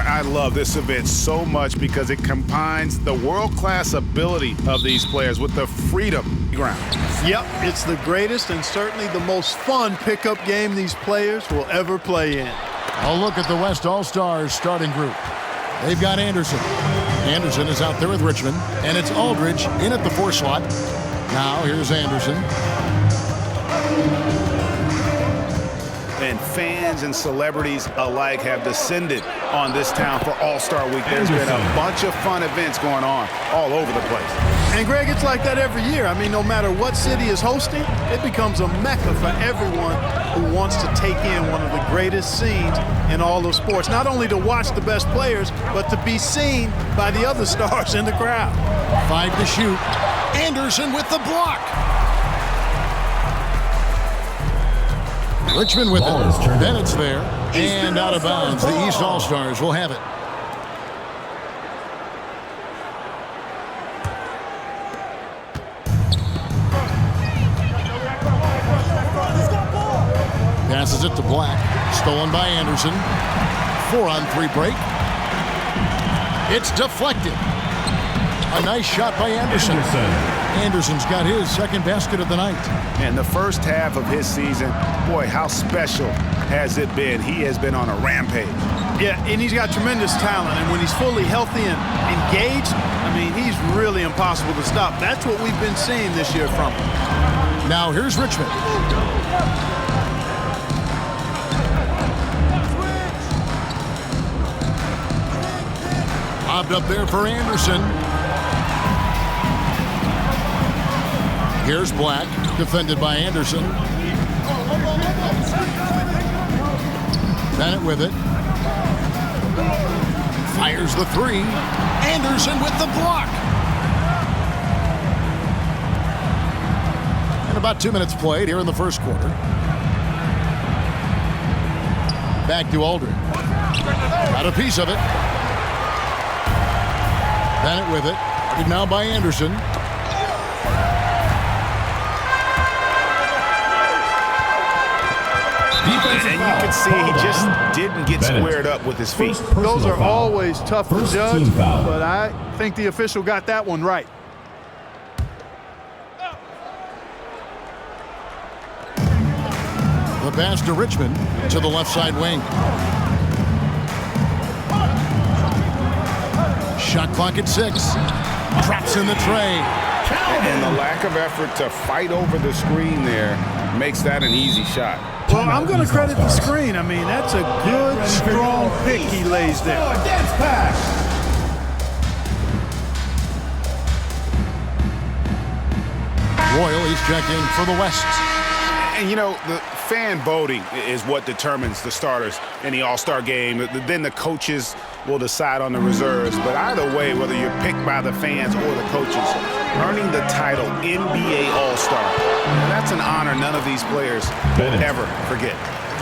Kevin, I love this event so much because it combines the world-class ability of these players with the freedom ground. Yep, it's the greatest and certainly the most fun pickup game these players will ever play in. A look at the West All-Stars starting group. They've got Anderson. Anderson is out there with Richmond, and it's Aldridge in at the 4 slot. Now here's Anderson. And fans and celebrities alike have descended on this town for All-Star Week. There's been a bunch of fun events going on all over the place. And, Greg, it's like that every year. I mean, no matter what city is hosting, it becomes a mecca for everyone who wants to take in one of the greatest scenes in all of sports. Not only to watch the best players, but to be seen by the other stars in the crowd. 5 to shoot. Anderson with the block. Richmond with it. Bennett's there. And out of bounds. The East All-Stars will have it. Passes it to Black. Stolen by Anderson. 4-on-3 break. It's deflected. A nice shot by Anderson. Anderson's got his second basket of the night. And the first half of his season, boy, how special has it been? He has been on a rampage. Yeah, and he's got tremendous talent. And when he's fully healthy and engaged, I mean, he's really impossible to stop. That's what we've been seeing this year from him. Now here's Richmond. Lobbed up there for Anderson. Here's Black, defended by Anderson. Bennett with it. Fires the 3. Anderson with the block. And about 2 minutes played here in the first quarter. Back to Aldridge. Got a piece of it. Bennett with it. Now by Anderson. And you can see he just didn't get squared up with his feet. Those are always tough to judge, but I think the official got that one right. The pass to Richmond to the left side wing. Shot clock at 6. Drops in the tray. And the lack of effort to fight over the screen there makes that an easy shot. Well, I'm going to credit the screen. I mean, that's a good, strong pick he lays there. Royal, he's checking for the West. And, you know, the fan voting is what determines the starters in the All-Star game. Then the coaches will decide on the reserves. But either way, whether you're picked by the fans or the coaches, earning the title NBA All-Star, that's an honor none of these players will ever forget.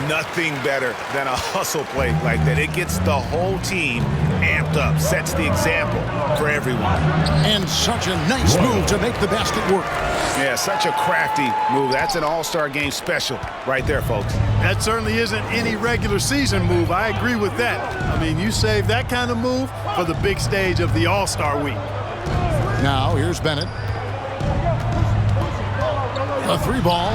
Nothing better than a hustle play like that. It gets the whole team amped up, sets the example for everyone. And such a nice move to make the basket work. Yeah, such a crafty move. That's an All-Star game special right there, folks. That certainly isn't any regular season move. I agree with that. I mean, you save that kind of move for the big stage of the All-Star week. Now, here's Bennett. A 3-ball.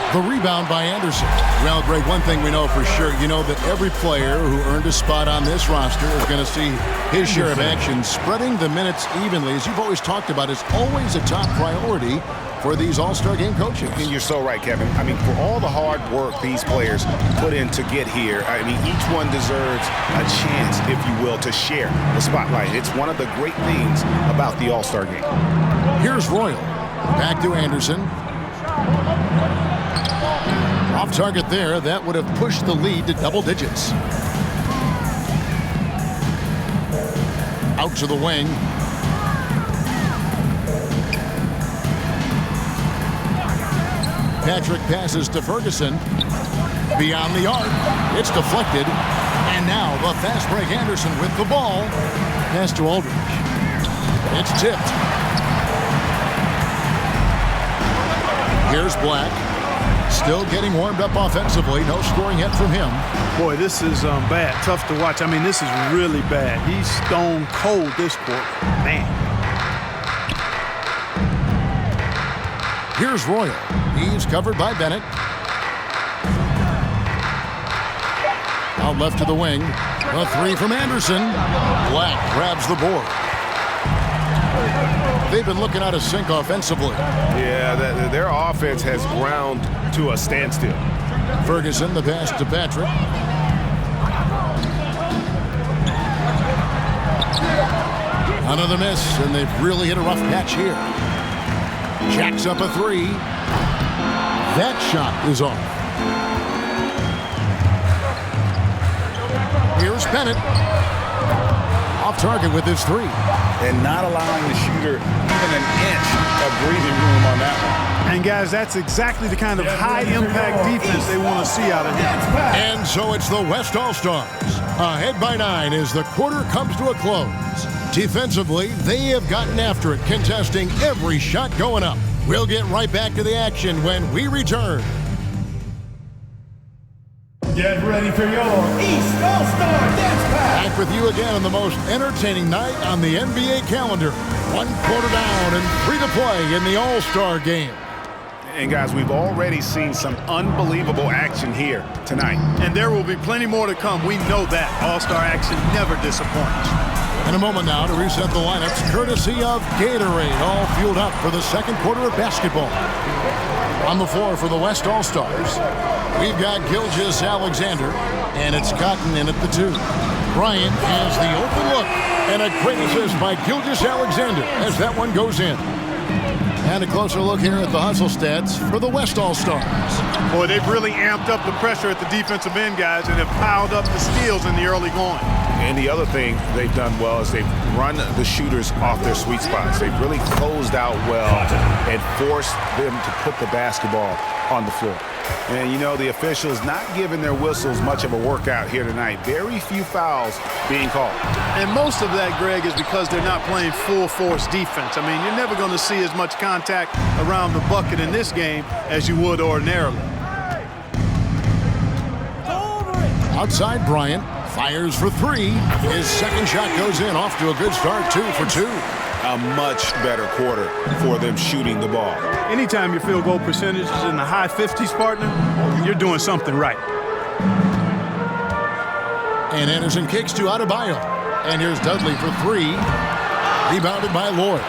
The rebound by Anderson. Well, Greg, one thing we know for sure, you know that every player who earned a spot on this roster is going to see his share of action. Spreading the minutes evenly, as you've always talked about, is always a top priority for these All-Star game coaches. And you're so right, Kevin. I mean, for all the hard work these players put in to get here, I mean, each one deserves a chance, if you will, to share the spotlight. It's one of the great things about the All-Star game. Here's Royal. Back to Anderson. Off target there. That would have pushed the lead to double digits. Out to the wing. Patrick passes to Ferguson. Beyond the arc. It's deflected. And now the fast break Anderson with the ball. Pass to Aldridge. It's tipped. Here's Black. Still getting warmed up offensively. No scoring yet from him. Boy, this is bad. Tough to watch. I mean, this is really bad. He's stone cold this quarter. Man. Here's Royal. He's covered by Bennett. Out left to the wing. A three from Anderson. Black grabs the board. They've been looking out of sync offensively. Yeah, their offense has ground to a standstill. Ferguson, the pass to Patrick. Another miss, and they've really hit a rough patch here. Jacks up a three. That shot is off. Here's Bennett. Off target with his three. And not allowing the shooter even an inch of breathing room on that one. And, guys, that's exactly the kind of high-impact defense they want to see out of him. And so it's the West All-Stars. Ahead by 9 as the quarter comes to a close. Defensively, they have gotten after it, contesting every shot going up. We'll get right back to the action when we return. Get ready for your East All-Star Dance Pack. Back with you again on the most entertaining night on the NBA calendar. 1 quarter down and 3 to play in the All-Star game. And, guys, we've already seen some unbelievable action here tonight. And there will be plenty more to come. We know that. All-Star action never disappoints. In a moment now to reset the lineups, courtesy of Gatorade, all fueled up for the second quarter of basketball. On the floor for the West All-Stars, we've got Gilgeous-Alexander, and it's Cotton in at the 2. Bryant has the open look, and a great assist by Gilgeous-Alexander as that one goes in. And a closer look here at the hustle stats for the West All-Stars. Boy, they've really amped up the pressure at the defensive end, guys, and have piled up the steals in the early going. And the other thing they've done well is they've run the shooters off their sweet spots. They've really closed out well and forced them to put the basketball on the floor. And, you know, the officials not giving their whistles much of a workout here tonight. Very few fouls being called. And most of that, Greg, is because they're not playing full-force defense. I mean, you're never going to see as much contact around the bucket in this game as you would ordinarily. Outside Bryant. Fires for 3. His second shot goes in. Off to a good start. 2 for 2. A much better quarter for them shooting the ball. Anytime your field goal percentage is in the high 50s, partner, you're doing something right. And Anderson kicks to Adebayo. And here's Dudley for 3. Rebounded by Lloyd.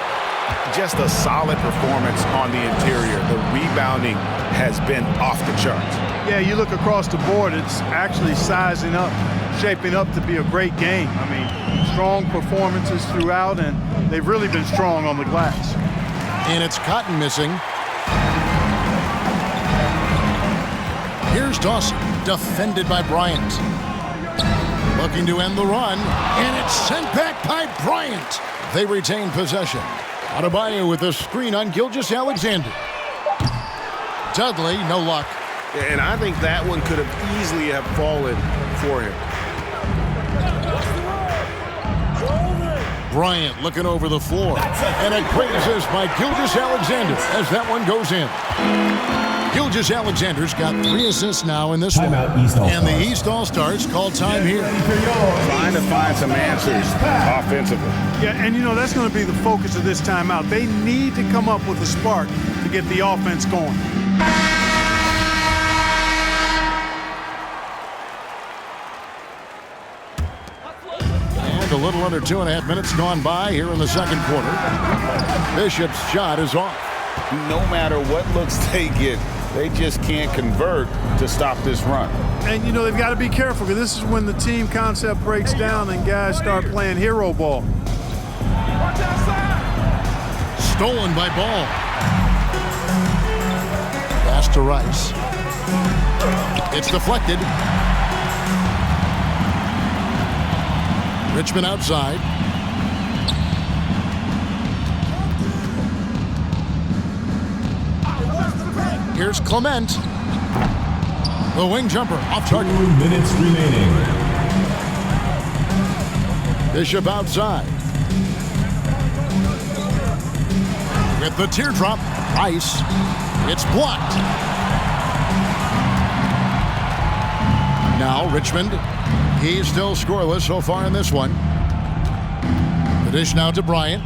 Just a solid performance on the interior. The rebounding has been off the charts. Yeah, you look across the board, it's actually sizing up, shaping up to be a great game. I mean, strong performances throughout, and they've really been strong on the glass. And it's Cotton missing. Here's Dawson, defended by Bryant. Looking to end the run, and it's sent back by Bryant. They retain possession. Adebayo with a screen on Gilgeous-Alexander. Dudley, no luck. And I think that one could have easily have fallen for him. Bryant looking over the floor. And a great assist by Gilgeous-Alexander as that one goes in. Gilgeous-Alexander's got 3 assists now in this one. And the East All-Stars call time here. Trying to find some answers offensively. Yeah, and you know, that's going to be the focus of this timeout. They need to come up with a spark to get the offense going. A little under 2.5 minutes gone by here in the second quarter. Bishop's shot is off. No matter what looks they get, they just can't convert to stop this run. And, you know, they've got to be careful because this is when the team concept breaks down and guys start playing hero ball. Stolen by Ball. Pass to Rice. It's deflected. Richmond outside. Here's Clement. The wing jumper off target. 2 minutes remaining. Bishop outside. With the teardrop. Rice. It's blocked. Now Meanwhile, Richmond, he's still scoreless so far in this one. The dish now to Bryant.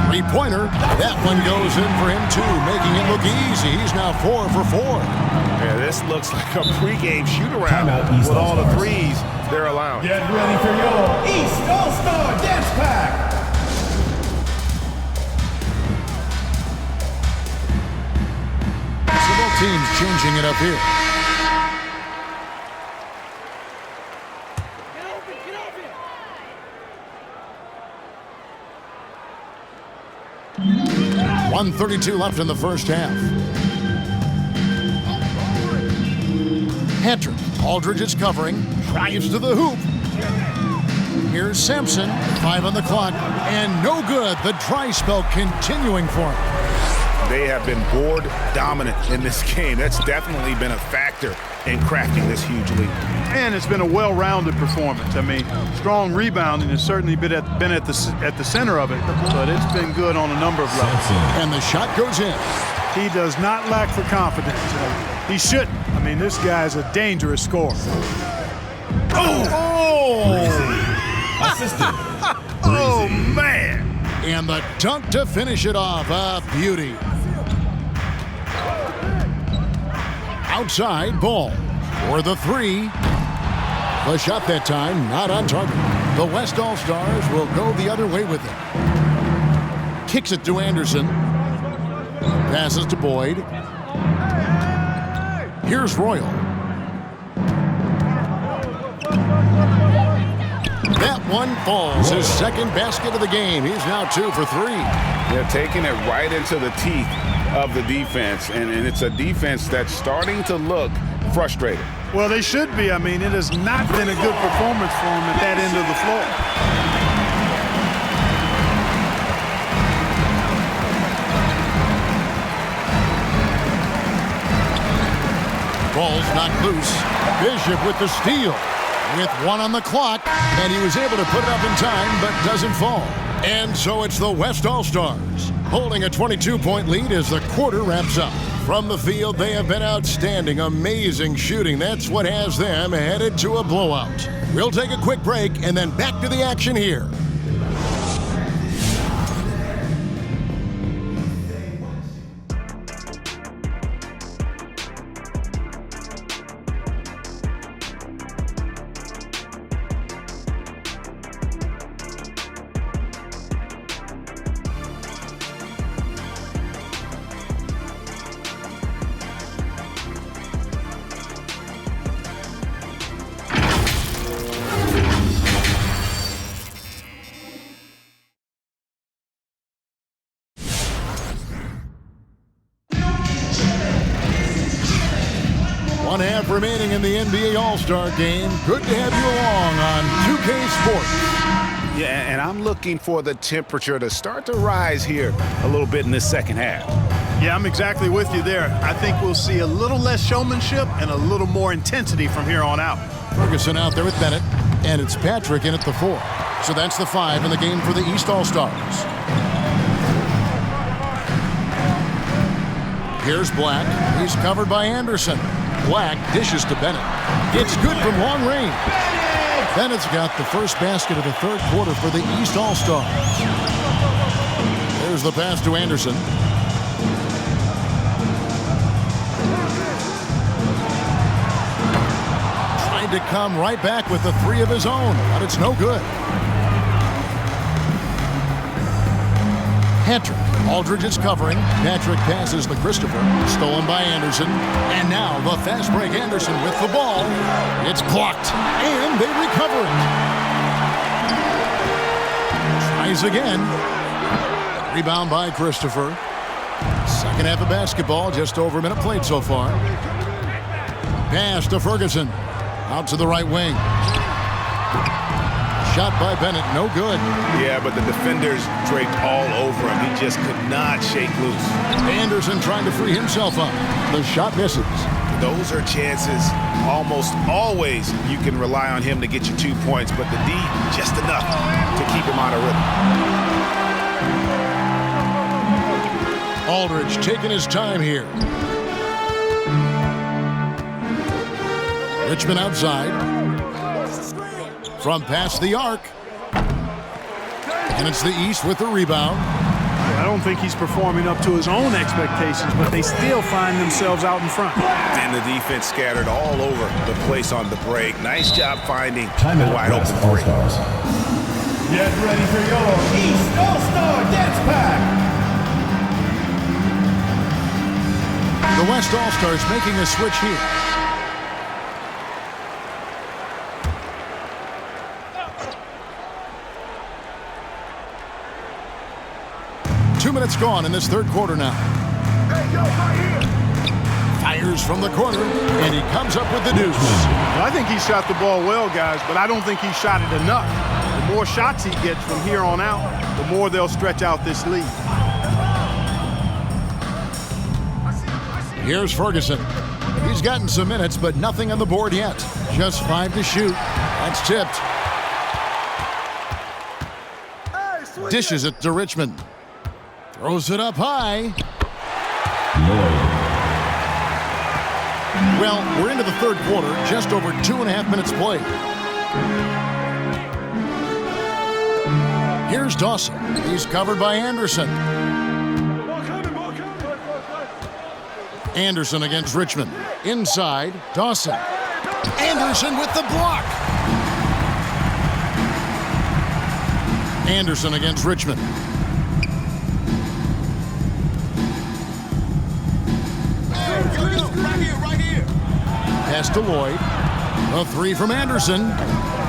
Three-pointer. That one goes in for him, too, making it look easy. He's now 4 for 4. Yeah, this looks like a pregame shoot-around with all the threes they're allowing. Get ready for your East All-Star Dance Pack. Several teams changing it up here. .132 left in the first half. Patrick. Aldridge is covering. Drives to the hoop. Here's Sampson. 5 on the clock. And no good. The dry spell continuing for him. They have been board dominant in this game. That's definitely been a factor in cracking this huge lead. And it's been a well-rounded performance. I mean, strong rebounding has certainly been at the center of it, but it's been good on a number of levels. And the shot goes in. He does not lack for confidence. He shouldn't. I mean, this guy's a dangerous scorer. Assistant. Oh, man. And the dunk to finish it off. A beauty. Outside, Ball for the 3. The shot that time, not on target. The West All-Stars will go the other way with it. Kicks it to Anderson. Passes to Boyd. Here's Royal. That one falls. His second basket of the game. He's now 2 for 3. They're taking it right into the teeth of the defense, and it's a defense that's starting to look frustrated. Well, they should be. I mean, it has not been a good performance for them at that end of the floor. Ball's knocked loose. Bishop with the steal. With 1 on the clock, and he was able to put it up in time, but doesn't fall. And so it's the West All-Stars holding a 22-point lead as the quarter wraps up. From the field, they have been outstanding, amazing shooting. That's what has them headed to a blowout. We'll take a quick break and then back to the action here. One half remaining in the NBA All-Star game. Good to have you along on 2K Sports. Yeah, and I'm looking for the temperature to start to rise here a little bit in this second half. Yeah, I'm exactly with you there. I think we'll see a little less showmanship and a little more intensity from here on out. Ferguson out there with Bennett, and it's Patrick in at the 4. So that's the 5 in the game for the East All-Stars. Here's Black. He's covered by Anderson. Black dishes to Bennett. It's good from long range. Bennett's got the first basket of the third quarter for the East All-Stars. There's the pass to Anderson. Tried to come right back with the 3 of his own, but it's no good. Patrick. Aldridge is covering. Patrick passes to Christopher. Stolen by Anderson. And now the fast break Anderson with the ball. It's blocked. And they recover it. Tries again. Rebound by Christopher. Second half of basketball. Just over a minute played so far. Pass to Ferguson. Out to the right wing. Shot by Bennett, no good. Yeah, but the defenders draped all over him. He just could not shake loose. Anderson trying to free himself up. The shot misses. Those are chances almost always you can rely on him to get you 2 points, but the D, just enough to keep him out of rhythm. Aldridge taking his time here. Richmond outside. from past the arc. And it's the East with the rebound. I don't think he's performing up to his own expectations, but they still find themselves out in front. And the defense scattered all over the place on the break. Nice job finding the Timeout, wide open West three. All-Stars. Get ready for your East All-Star Dance Pack. The West All-Stars making a switch here. Two minutes gone in this third quarter now. Fires from the corner, and he comes up with the deuce. Well, I think he shot the ball well, guys, but I don't think he shot it enough. The more shots he gets from here on out, the more they'll stretch out this lead. Here's Ferguson. He's gotten some minutes, but nothing on the board yet. Just 5 to shoot. That's tipped. Dishes it to Richmond. Throws it up high. Well, we're into the third quarter, just over 2.5 minutes played. Here's Dawson. He's covered by Anderson. Anderson against Richmond. Inside, Dawson. Anderson with the block. Anderson against Richmond. Right here. Pass to Lloyd. A three from Anderson.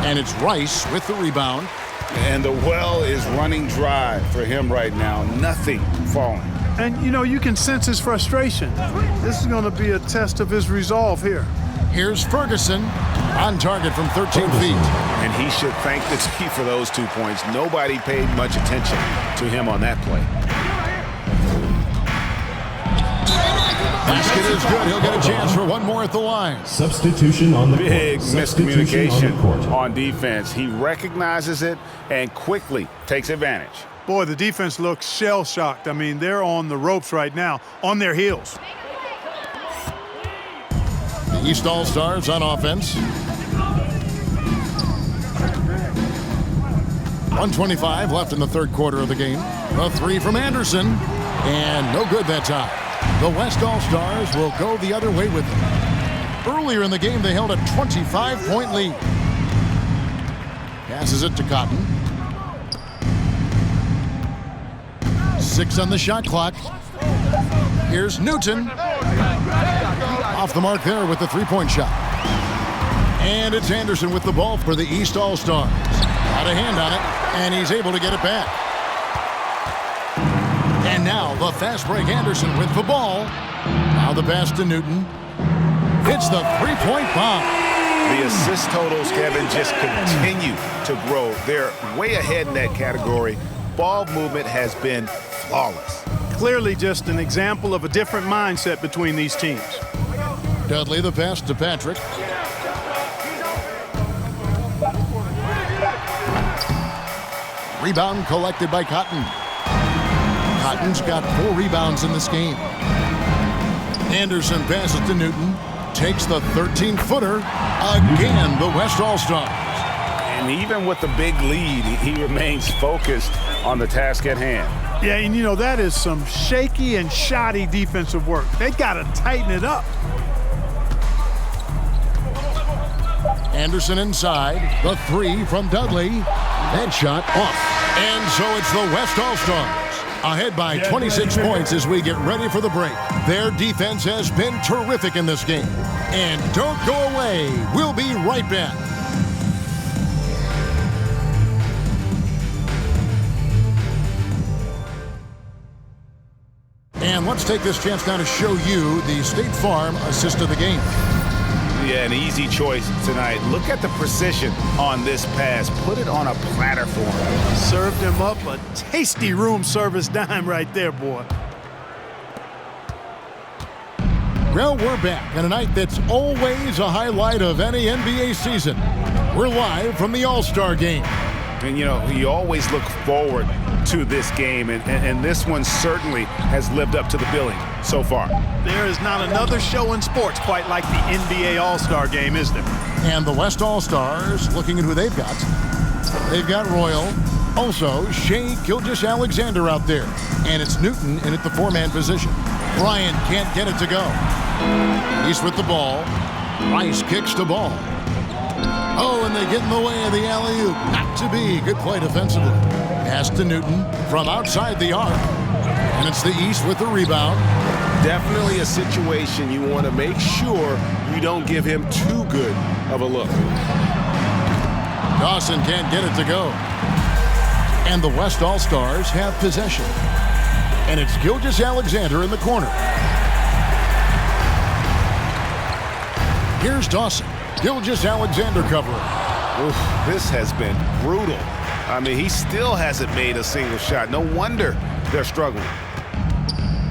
And it's Rice with the rebound. And the well is running dry for him right now. Nothing falling. And, you know, you can sense his frustration. This is going to be a test of his resolve here. Here's Ferguson on target from 13 feet. And he should thank the team for those 2 points. Nobody paid much attention to him on that play. Basket is good. He'll get a chance for one more at the line. Substitution on the court. Big Substitution miscommunication on the court. on defense. He recognizes it and quickly takes advantage. Boy, the defense looks shell-shocked. I mean, they're on the ropes right now, on their heels. The East All-Stars on offense. 1:25 left in the third quarter of the game. A three from Anderson. And no good that time. The West All-Stars will go the other way with it. Earlier in the game, they held a 25-point lead. Passes it to Cotton. 6 on the shot clock. Here's Newton. Off the mark there with the three-point shot. And it's Anderson with the ball for the East All-Stars. Got a hand on it, and he's able to get it back. And now the fast break Anderson with the ball. Now the pass to Newton. Hits the three-point bomb. The assist totals, Kevin, just continue to grow. They're way ahead in that category. Ball movement has been flawless. Clearly just an example of a different mindset between these teams. Dudley the pass to Patrick. Rebound collected by Cotton. Cotton's got 4 rebounds in this game. Anderson passes to Newton. Takes the 13-footer. Again, the West All-Stars. And even with the big lead, he remains focused on the task at hand. Yeah, and you know, that is some shaky and shoddy defensive work. They got to tighten it up. Anderson inside. The three from Dudley. That shot off. And so it's the West All-Stars. Ahead by 26 points as we get ready for the break. Their defense has been terrific in this game. And don't go away. We'll be right back. And let's take this chance now to show you the State Farm assist of the game. Yeah, an easy choice tonight. Look at the precision on this pass. Put it on a platter for him. Served him up a tasty room service dime right there, boy. Well, we're back on a night that's always a highlight of any NBA season. We're live from the All-Star game. And, you know, you always look forward to this game, and this one certainly has lived up to the billing so far. There is not another show in sports quite like the NBA All-Star game, is there? And the West All-Stars, looking at who they've got. They've got Royal. Also, Shea Gilgeous-Alexander out there. And it's Newton in at the four-man position. Bryant can't get it to go. He's with the ball. Rice kicks the ball. Oh, and they get in the way of the alley-oop. Not to be. Good play defensively. Pass to Newton from outside the arc. And it's the East with the rebound. Definitely a situation you want to make sure you don't give him too good of a look. Dawson can't get it to go. And the West All-Stars have possession. And it's Gilgeous-Alexander in the corner. Here's Dawson. Gilgeous-Alexander covering. Oof, this has been brutal. I mean, he still hasn't made a single shot. No wonder they're struggling.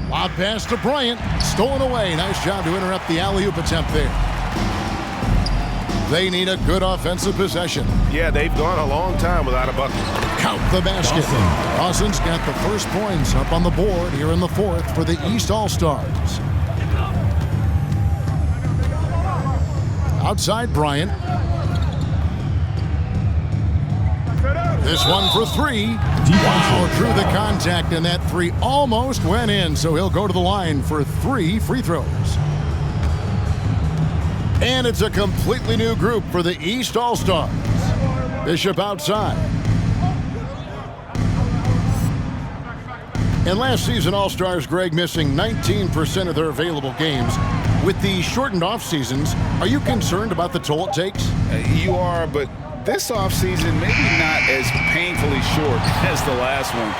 Lob pass to Bryant. Stolen away. Nice job to interrupt the alley-oop attempt there. They need a good offensive possession. Yeah, they've gone a long time without a bucket. Count the basket. Dawson's got the first points up on the board here in the fourth for the East All-Stars. Outside Bryant. This one for three. Wow, drew the contact, and that three almost went in, so he'll go to the line for 3 free throws. And it's a completely new group for the East All-Stars. Bishop outside. And last season, All-Stars, Greg, missing 19% of their available games. With the shortened off seasons, are you concerned about the toll it takes? You are, but this offseason maybe not as painfully short as the last one.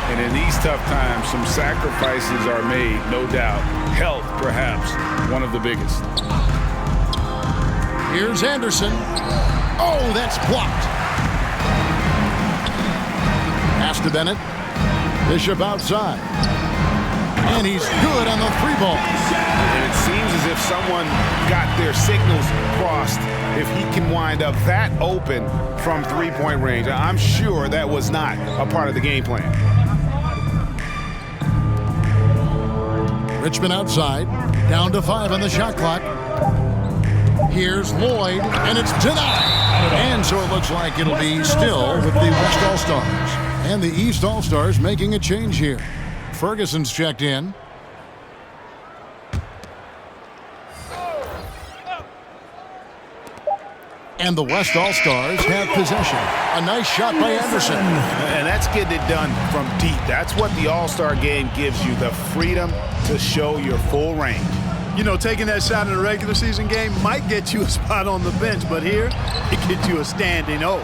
And in these tough times, some sacrifices are made, no doubt. Health, perhaps, one of the biggest. Here's Anderson. Oh, that's blocked. Pass to Bennett. Bishop outside. And he's good on the three ball. And it seems as if someone got their signals crossed. If he can wind up that open from three-point range, I'm sure that was not a part of the game plan. Richmond outside. Down to 5 on the shot clock. Here's Lloyd, and it's denied. And so it looks like it'll be still with the West All-Stars. And the East All-Stars making a change here. Ferguson's checked in. And the West All-Stars have possession. A nice shot by Anderson. And that's getting it done from deep. That's what the All-Star game gives you, the freedom to show your full range. You know, taking that shot in a regular season game might get you a spot on the bench, but here, it gets you a standing O.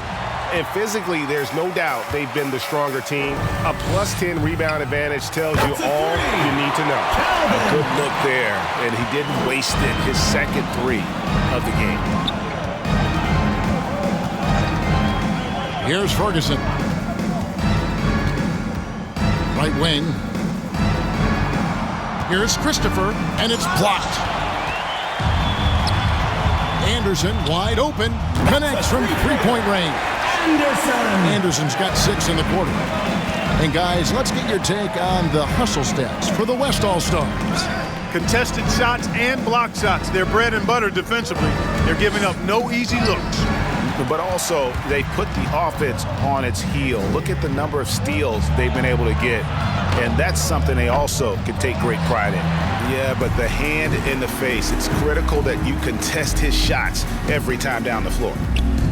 And physically, there's no doubt they've been the stronger team. A +10 rebound advantage tells you all you need to know. A good look there, and he didn't waste it, his second three of the game. Here's Ferguson. Right wing. Here's Christopher, and it's blocked. Anderson wide open, connects from three-point range. Anderson's got 6 in the quarter. And guys, let's get your take on the hustle stats for the West All-Stars. Contested shots and block shots. They're bread and butter defensively. They're giving up no easy looks. But also, they put the offense on its heel. Look at the number of steals they've been able to get. And that's something they also can take great pride in. Yeah, but the hand in the face, it's critical that you contest his shots every time down the floor.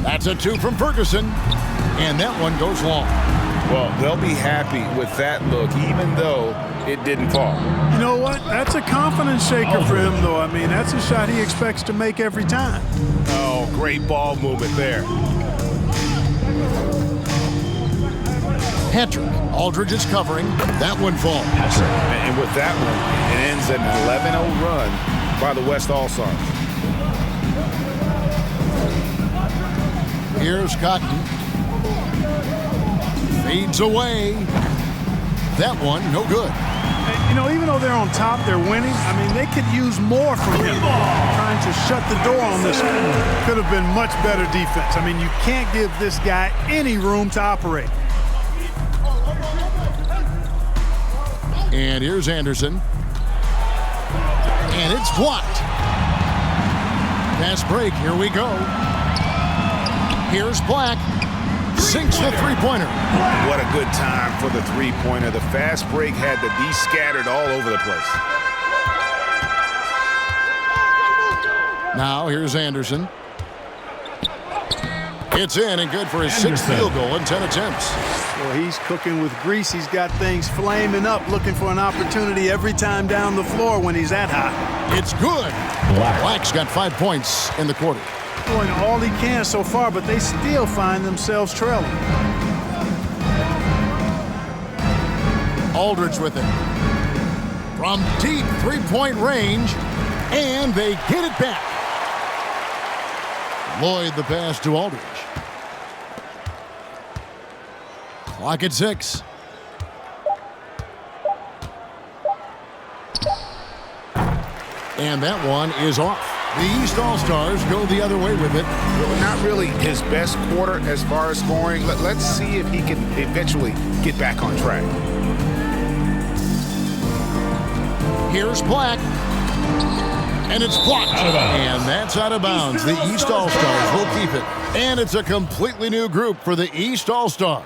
That's a 2 from Ferguson, and that one goes long. Well, they'll be happy with that look, even though it didn't fall. You know what? That's a confidence shaker for him, though. I mean, that's a shot he expects to make every time. Oh, great ball movement there. Patrick. Aldridge is covering. That one falls. And with that one, it ends an 11-0 run by the West All-Stars. Here's Cotton. Fades away. That one, no good. And, you know, even though they're on top, they're winning. I mean, they could use more from him. Trying to shut the door on this one. Could have been much better defense. I mean, you can't give this guy any room to operate. And here's Anderson. And it's blocked. Fast break. Here we go. Here's Black. Sinks the three-pointer. What a good time for the three-pointer. The fast break had the D scattered all over the place. Now here's Anderson. It's in and good for his sixth field goal in 10 attempts. Well, he's cooking with grease. He's got things flaming up, looking for an opportunity every time down the floor when he's that hot. It's good. Black's got 5 points in the quarter. Doing all he can so far, but they still find themselves trailing. Aldridge with it. From deep three-point range, and they get it back. Lloyd the pass to Aldridge. Clock at 6. And that one is off. The East All-Stars go the other way with it. Well, not really his best quarter as far as scoring. Let's see if he can eventually get back on track. Here's Black. And it's blocked. And that's out of bounds. The East All-Stars will keep it. And it's a completely new group for the East All-Stars.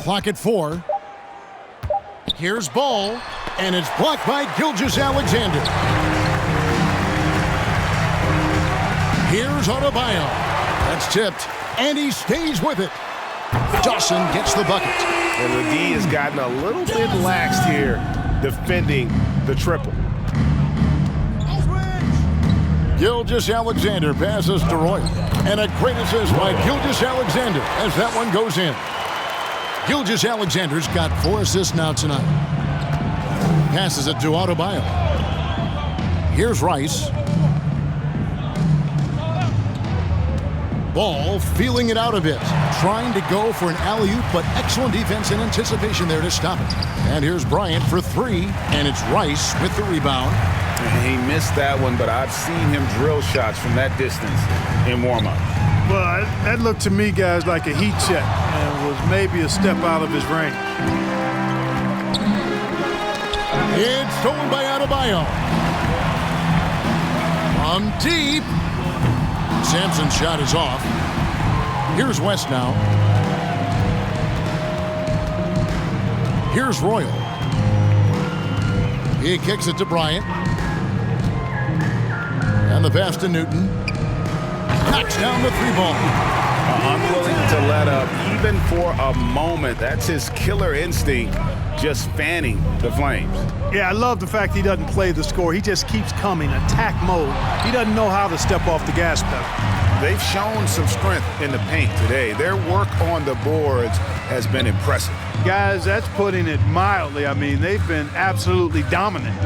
Clock at 4. Here's Ball, and it's blocked by Gilgeous-Alexander. Here's Adebayo. That's tipped, and he stays with it. Dawson gets the bucket. And the D has gotten a little bit laxed here defending the triple. Gilgeous-Alexander passes to Roy. And a great assist by Gilgeous-Alexander as that one goes in. Gilgeous-Alexander's got 4 assists now tonight. Passes it to Adebayo. Here's Rice. Ball feeling it out a bit. Trying to go for an alley-oop, but excellent defense and anticipation there to stop it. And here's Bryant for 3, and it's Rice with the rebound. He missed that one, but I've seen him drill shots from that distance in warm-up. Well, that looked to me, guys, like a heat check and was maybe a step out of his range. It's stolen by Adebayo. From deep. Sampson's shot is off. Here's West now. Here's Royal. He kicks it to Bryant. And the pass to Newton. Knocks down the 3-ball. Unwilling to let up, even for a moment. That's his killer instinct, just fanning the Flames. Yeah, I love the fact he doesn't play the score. He just keeps coming, attack mode. He doesn't know how to step off the gas pedal. They've shown some strength in the paint today. Their work on the boards has been impressive. Guys, that's putting it mildly. I mean, they've been absolutely dominant.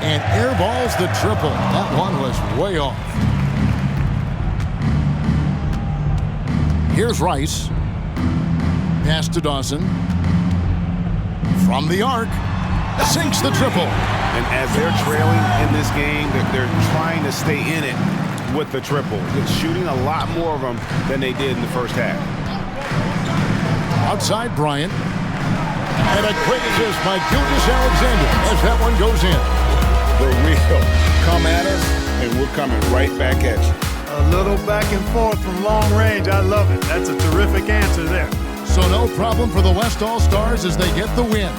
And airballs the triple. That one was way off. Here's Rice. Pass to Dawson. From the arc. Sinks the triple. And as they're trailing in this game, they're trying to stay in it with the triple. They're shooting a lot more of them than they did in the first half. Outside Bryant. And a great assist by Gilgeous-Alexander as that one goes in. The real come at us, and we're coming right back at you. A little back and forth from long range. I love it. That's a terrific answer there. So no problem for the West All-Stars as they get the win.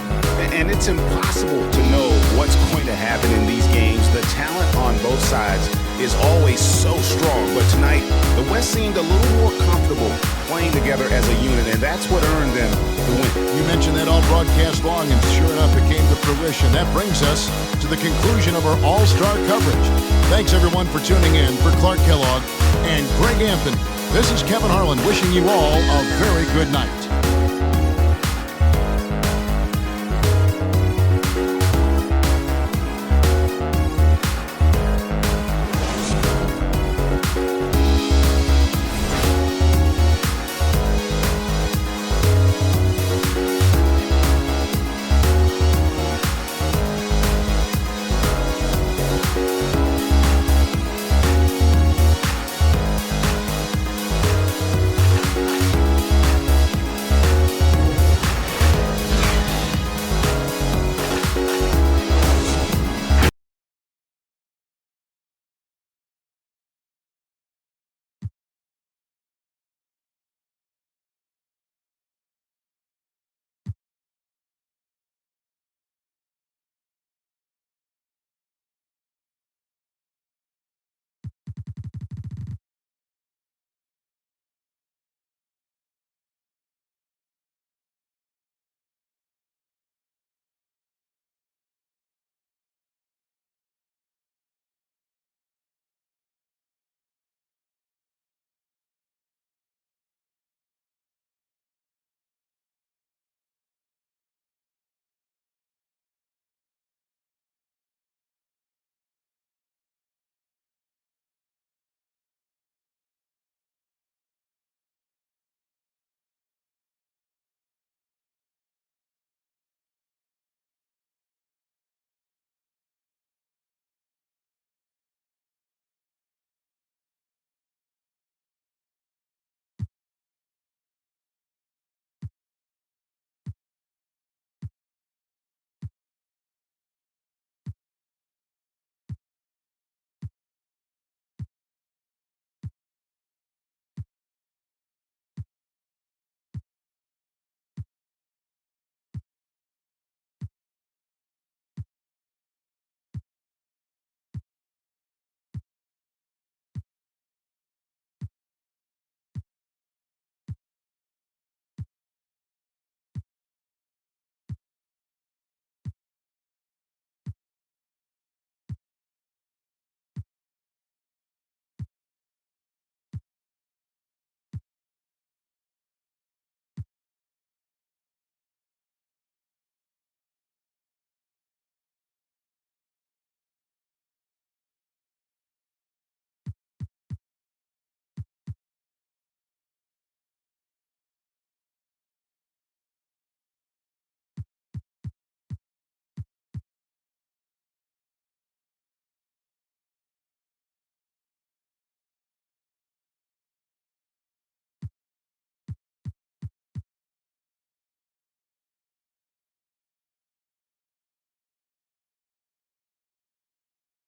And it's impossible to know what's going to happen in these games. The talent on both sides is always so strong. But tonight, the West seemed a little more comfortable playing together as a unit, and that's what earned them the win. You mentioned that all broadcast long, and sure enough, it came to fruition. That brings us to the conclusion of our All-Star coverage. Thanks, everyone, for tuning in. For Clark Kellogg and Greg Anthony, this is Kevin Harlan wishing you all a very good night.